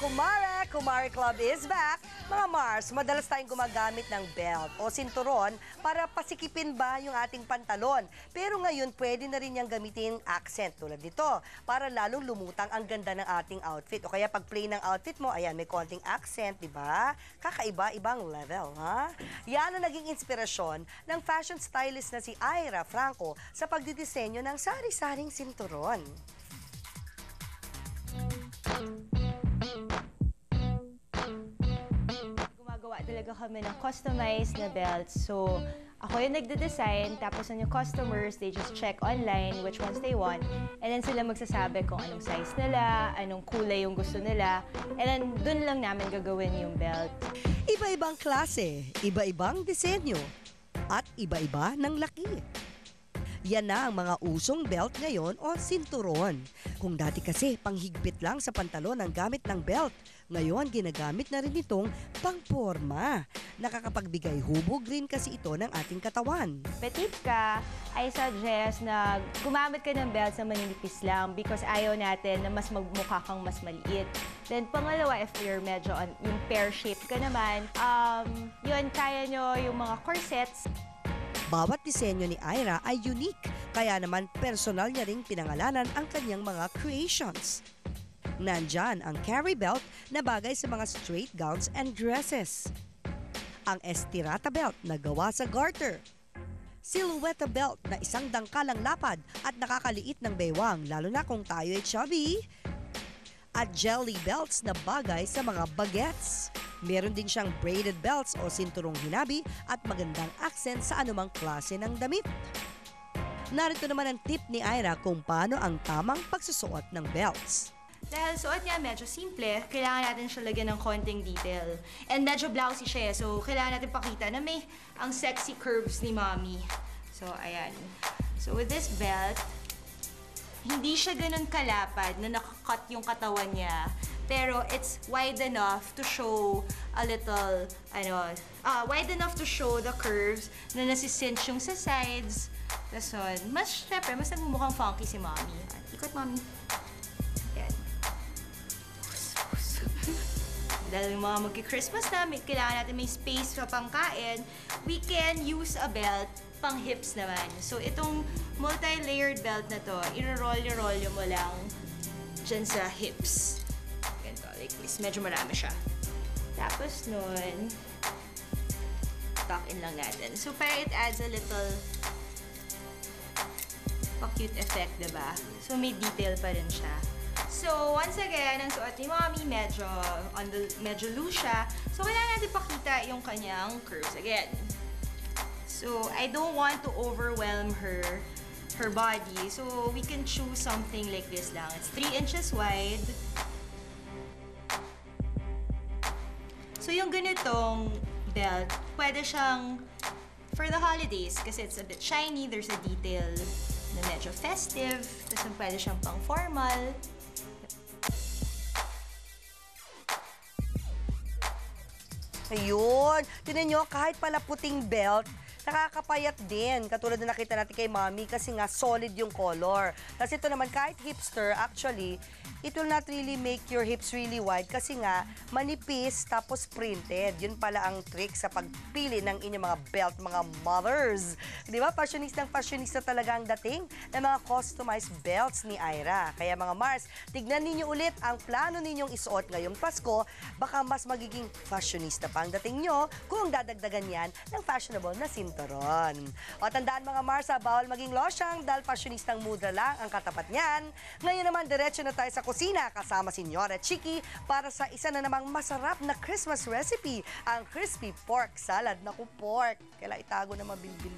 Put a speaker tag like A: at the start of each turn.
A: Kumare! Kumare Club is back! Mga Mars, madalas tayong gumagamit ng belt o sinturon para pasikipin ba yung ating pantalon. Pero ngayon, pwede na rin niyang gamitin accent tulad nito para lalong lumutang ang ganda ng ating outfit. O kaya pag plain ng outfit mo, ayan, may konting accent, di ba? Kakaiba, ibang level, ha? Yan ang naging inspirasyon ng fashion stylist na si Ira Franco sa pagdidisenyo ng sari-saring sinturon.
B: Gumagawa talaga kami ng customized na belts. So, ako yung nagde-design, tapos yung customers, they just check online which ones they want. And then sila magsasabi kung anong size nila, anong kulay yung gusto nila. And then, dun lang namin gagawin yung belt.
A: Iba-ibang klase, iba-ibang disenyo, at iba-iba ng laki. Yan na ang mga usong belt ngayon o sinturon. Kung dati kasi panghigpit lang sa pantalon ang gamit ng belt, ngayon ginagamit na rin itong pangporma. Nakakapagbigay hubog rin kasi ito ng ating katawan.
B: Petite ka, I suggest na gumamit ka ng belt na maninipis lang because ayaw natin na mas magmukha kang mas maliit. Then pangalawa, if you're medyo yung pear shape ka naman, yun, kaya nyo yung mga corsets.
A: Bawat disenyo ni Ira ay unique, kaya naman personal niya ring pinangalanan ang kanyang mga creations. Nandyan ang carry belt na bagay sa mga straight gowns and dresses. Ang estirata belt na gawa sa garter. Silhouette belt na isang dangkalang lapad at nakakaliit ng baywang lalo na kung tayo ay chubby. At jelly belts na bagay sa mga bagets. Meron din siyang braided belts o sinturong hinabi at magandang accent sa anumang klase ng damit. Narito naman ang tip ni Ira kung paano ang tamang pagsusuot ng belts.
B: Dahil suot niya medyo simple, kailangan natin siya lagyan ng konting detail. And medyo blousy siya, so kailangan natin pakita na may ang sexy curves ni Mommy. So, ayan. So, with this belt, hindi siya ganun kalapad na nakakat yung katawan niya. Pero it's wide enough to show a little, wide enough to show the curves na nasicinch yung sa sides. Tapos, syempre, mas nagmumukhang funky si Mommy. Ikot, Mommy. Yan. Dahil yung mga magki-Christmas na, kailangan natin may space sa pangkain, we can use a belt pang hips naman. So, itong multi-layered belt na to, irorolyo-rolyo mo lang dyan sa hips. Ganito, like this. Medyo marami siya. Tapos nun, tuck in lang natin. So, para it adds a little pa-cute effect, diba? So, may detail pa rin siya. So, once again, ang suot ni Mommy, medyo loose siya. So, kailangan natin pakita yung kanyang curves again. So, I don't want to overwhelm her body. So, we can choose something like this lang. It's 3 inches wide. So, yung ganitong belt, pwede siyang for the holidays kasi it's a bit shiny. There's a detail na medyo festive. Tapos pwede siyang pang formal.
A: Ayun. Tinan nyo, kahit pala puting belt, nakakapayat din. Katulad na nakita natin kay Mommy kasi nga solid yung color. Tapos ito naman, kahit hipster, actually, it will not really make your hips really wide kasi nga manipis tapos printed. Yun pala ang trick sa pagpili ng inyong mga belt, mga mothers. Di ba? Fashionista talaga ang dating ng mga customized belts ni Ira. Kaya mga Mars, tignan ninyo ulit ang plano ninyong isuot ngayong Pasko. Baka mas magiging fashionista pa ang dating nyo kung dadagdagan yan ng fashionable na sinturon. O tandaan mga Mars, bawal maging losyang dahil fashionistang mudra lang ang katapat niyan. Ngayon naman, diretso na tayo sa kusina kasama si Nyora Chiki para sa isa na namang masarap na Christmas recipe, ang crispy pork salad. Naku, pork. Kailangan itago na mabilbil.